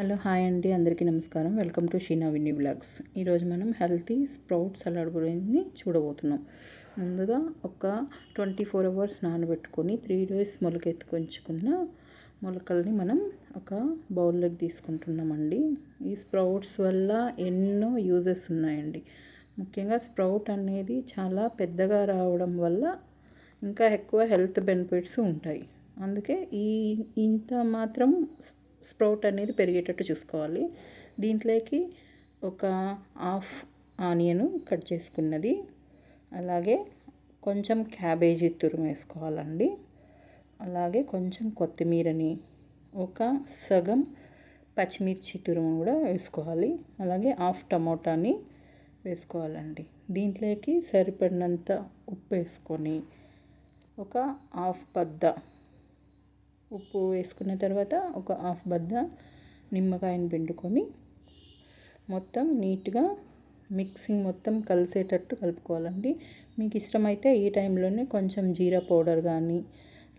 Hello hi అండి, అందరికీ నమస్కారం. Welcome to Sheena Winnie vlogs. ఈరోజు మనం హెల్తీ స్ప్రౌట్ సలాడ్ గురించి చూడబోతున్నాం. ముందుగా ఒక 24 అవర్స్ నానబెట్టుకొని 3 డేస్ మొలకెత్తుకొంచుకున్న మొలకల్ని మనం ఒక బౌల్లోకి తీసుకుంటున్నామండి. ఈ స్ప్రౌట్స్ వల్ల ఎన్నో యూజెస్ ఉన్నాయండి. ముఖ్యంగా స్ప్రౌట్ అనేది చాలా పెద్దగా రావడం వల్ల ఇంకా ఎక్కువ హెల్త్ బెనిఫిట్స్ ఉంటాయి. అందుకే ఇంత మాత్రం స్ప్రౌట్ అనేది పెరిగేటట్టు చూసుకోవాలి. దీంట్లోకి ఒక హాఫ్ ఆనియన్ కట్ చేసుకున్నది, అలాగే కొంచెం క్యాబేజీ తురుము వేసుకోవాలండి. అలాగే కొంచెం కొత్తిమీరని, ఒక సగం పచ్చిమిర్చి తురుము కూడా వేసుకోవాలి. అలాగే హాఫ్ టమోటాని వేసుకోవాలండి. దీంట్లోకి సరిపడినంత ఉప్పు వేసుకొని ఒక హాఫ్ బద్ద ఉప్పు వేసుకున్న తర్వాత ఒక హాఫ్ బద్ద నిమ్మకాయని పిండుకొని మొత్తం నీట్గా మిక్సింగ్ మొత్తం కలిసేటట్టు కలుపుకోవాలండి. మీకు ఇష్టమైతే ఈ టైంలోనే కొంచెం జీరా పౌడర్ కానీ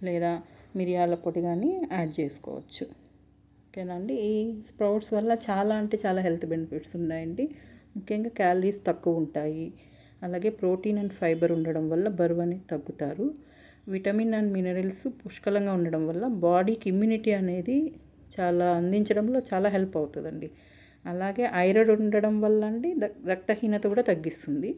లేదా మిరియాల పొడి కానీ యాడ్ చేసుకోవచ్చు. ఓకేనండి. ఈ స్ప్రౌట్స్ వల్ల చాలా అంటే చాలా హెల్త్ బెనిఫిట్స్ ఉన్నాయండి. ముఖ్యంగా క్యాలరీస్ తక్కువ ఉంటాయి. అలాగే ప్రోటీన్ అండ్ ఫైబర్ ఉండడం వల్ల బరువు అనేది తగ్గుతారు. విటమిన్ అండ్ మినరల్స్ పుష్కలంగా ఉండడం వల్ల బాడీకి ఇమ్యూనిటీ అనేది చాలా అందించడంలో చాలా హెల్ప్ అవుతుందండి. అలాగే ఐరన్ ఉండడం వల్ల అండి రక్తహీనత కూడా తగ్గిస్తుంది.